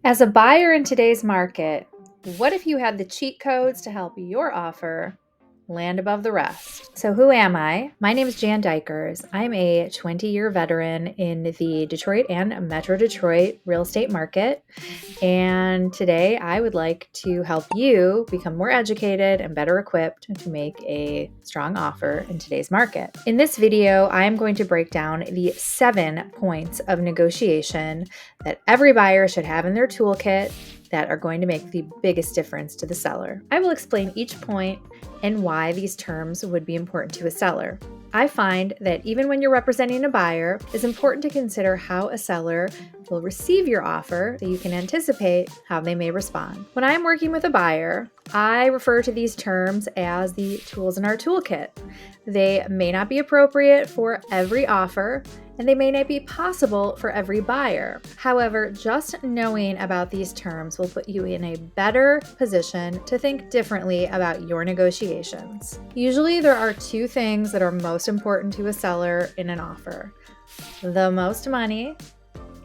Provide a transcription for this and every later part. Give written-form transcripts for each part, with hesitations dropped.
As a buyer in today's market, what if you had the cheat codes to help your offer land above the rest? So who am I? My name is Jan Dijkers. I'm a 20-year veteran in the Detroit and Metro Detroit real estate market. And today I would like to help you become more educated and better equipped to make a strong offer in today's market. In this video, I am going to break down the 7 points of negotiation that every buyer should have in their toolkit that are going to make the biggest difference to the seller. I will explain each point and why these terms would be important to a seller. I find that even when you're representing a buyer, it's important to consider how a seller will receive your offer, that you can anticipate how they may respond. When I'm working with a buyer, I refer to these terms as the tools in our toolkit. They may not be appropriate for every offer, and they may not be possible for every buyer. However, just knowing about these terms will put you in a better position to think differently about your negotiations. Usually, there are 2 things that are most important to a seller in an offer: the most money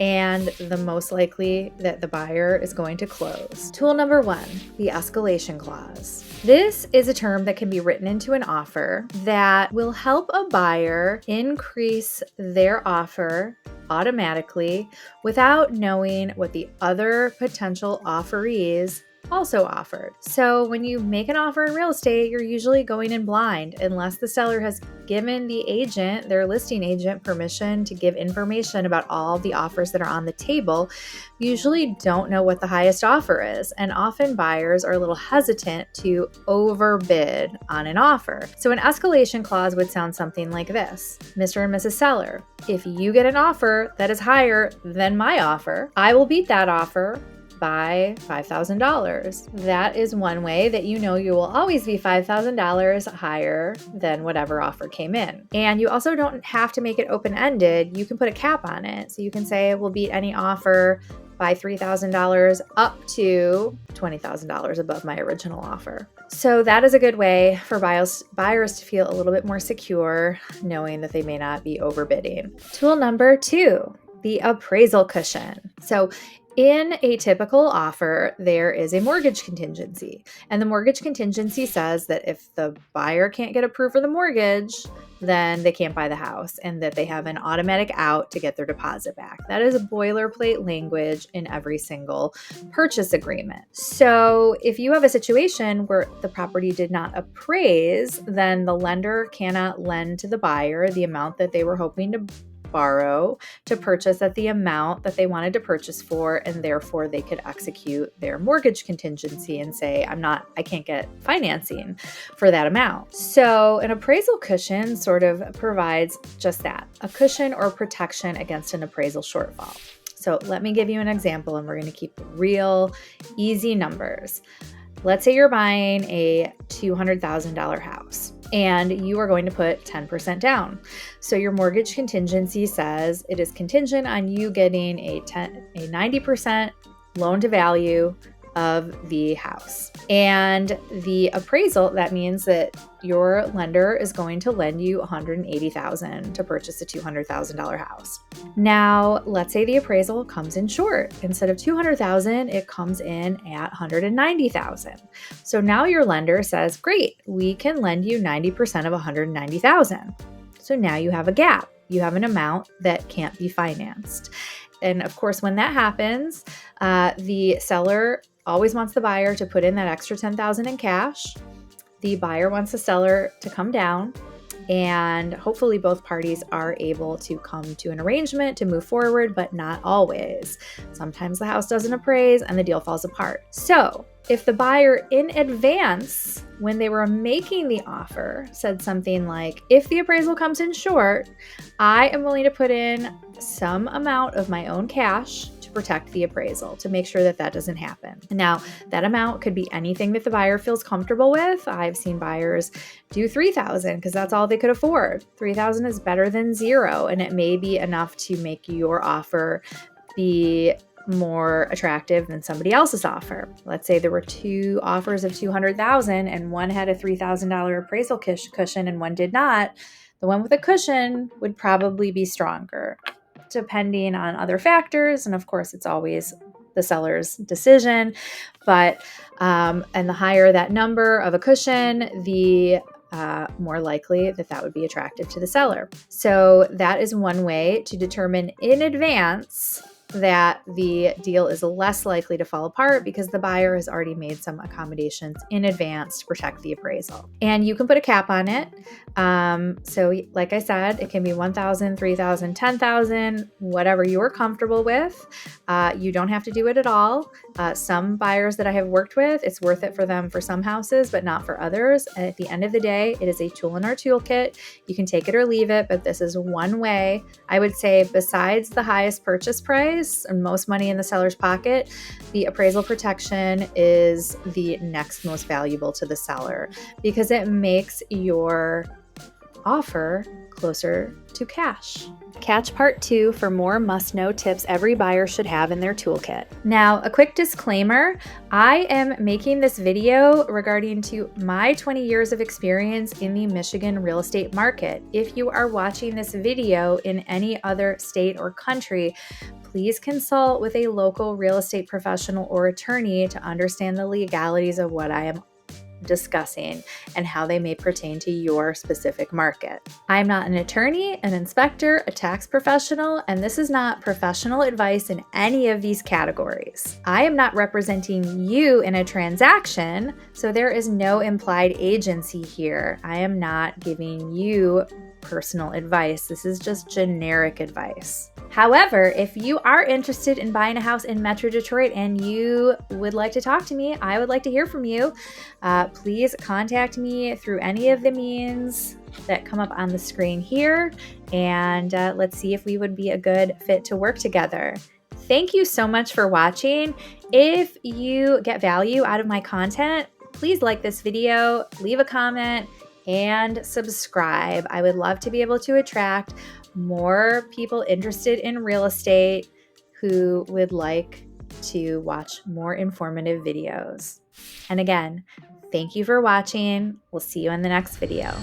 and the most likely that the buyer is going to close. Tool number 1, the escalation clause. This is a term that can be written into an offer that will help a buyer increase their offer automatically without knowing what the other potential offerees also offered. So when you make an offer in real estate, you're usually going in blind unless the seller has given the agent, their listing agent, permission to give information about all the offers that are on the table. You usually don't know what the highest offer is, and often buyers are a little hesitant to overbid on an offer. So an escalation clause would sound something like this: Mr. and Mrs. Seller, if you get an offer that is higher than my offer, I will beat that offer by $5,000. That is one way that you know you will always be $5,000 higher than whatever offer came in. And you also don't have to make it open-ended. You can put a cap on it. So you can say it will beat any offer by $3,000 up to $20,000 above my original offer. So that is a good way for buyers to feel a little bit more secure, knowing that they may not be overbidding. Tool number 2, the appraisal cushion. So in a typical offer, there is a mortgage contingency, and the mortgage contingency says that if the buyer can't get approved for the mortgage, then they can't buy the house, and that they have an automatic out to get their deposit back. That is a boilerplate language in every single purchase agreement. So if you have a situation where the property did not appraise, then the lender cannot lend to the buyer the amount that they were hoping to borrow to purchase at the amount that they wanted to purchase for, and therefore they could execute their mortgage contingency and say, I can't get financing for that amount. So an appraisal cushion sort of provides just that, a cushion or protection against an appraisal shortfall. So let me give you an example, and we're going to keep real easy numbers. Let's say you're buying a $200,000 house and you are going to put 10% down. So your mortgage contingency says it is contingent on you getting a 90% loan to value of the house. And the appraisal, that means that your lender is going to lend you $180,000 to purchase a $200,000 house. Now, let's say the appraisal comes in short. Instead of $200,000, it comes in at $190,000. So now your lender says, great, we can lend you 90% of $190,000. So now you have a gap. You have an amount that can't be financed. And of course, when that happens, the seller always wants the buyer to put in that extra $10,000 in cash. The buyer wants the seller to come down, and hopefully both parties are able to come to an arrangement to move forward, but not always. Sometimes the house doesn't appraise and the deal falls apart. So if the buyer in advance, when they were making the offer, said something like, if the appraisal comes in short, I am willing to put in some amount of my own cash to protect the appraisal, to make sure that that doesn't happen. Now, that amount could be anything that the buyer feels comfortable with. I've seen buyers do $3,000 because that's all they could afford. $3,000 is better than zero, and it may be enough to make your offer be more attractive than somebody else's offer. Let's say there were 2 offers of $200,000 and one had a $3,000 appraisal cushion and one did not. The one with a cushion would probably be stronger, depending on other factors. And of course, it's always the seller's decision. But, and the higher that number of a cushion, the more likely that would be attractive to the seller. So that is one way to determine in advance that the deal is less likely to fall apart because the buyer has already made some accommodations in advance to protect the appraisal. And you can put a cap on it. So like I said, it can be 1,000, 3,000, 10,000, whatever you're comfortable with. You don't have to do it at all. Some buyers that I have worked with, it's worth it for them for some houses, but not for others. And at the end of the day, it is a tool in our toolkit. You can take it or leave it, but this is one way. I would say besides the highest purchase price and most money in the seller's pocket, the appraisal protection is the next most valuable to the seller because it makes your offer closer to cash. Catch part 2 for more must-know tips every buyer should have in their toolkit. Now, a quick disclaimer, I am making this video regarding to my 20 years of experience in the Michigan real estate market. If you are watching this video in any other state or country, please consult with a local real estate professional or attorney to understand the legalities of what I am discussing and how they may pertain to your specific market. I am not an attorney, an inspector, a tax professional, and this is not professional advice in any of these categories. I am not representing you in a transaction, so there is no implied agency here. I am not giving you personal advice. This is just generic advice. However, if you are interested in buying a house in Metro Detroit and you would like to talk to me, I would like to hear from you. Please contact me through any of the means that come up on the screen here, and let's see if we would be a good fit to work together. Thank you so much for watching. If you get value out of my content, please like this video, leave a comment, and subscribe. I would love to be able to attract more people interested in real estate who would like to watch more informative videos. And again, thank you for watching. We'll see you in the next video.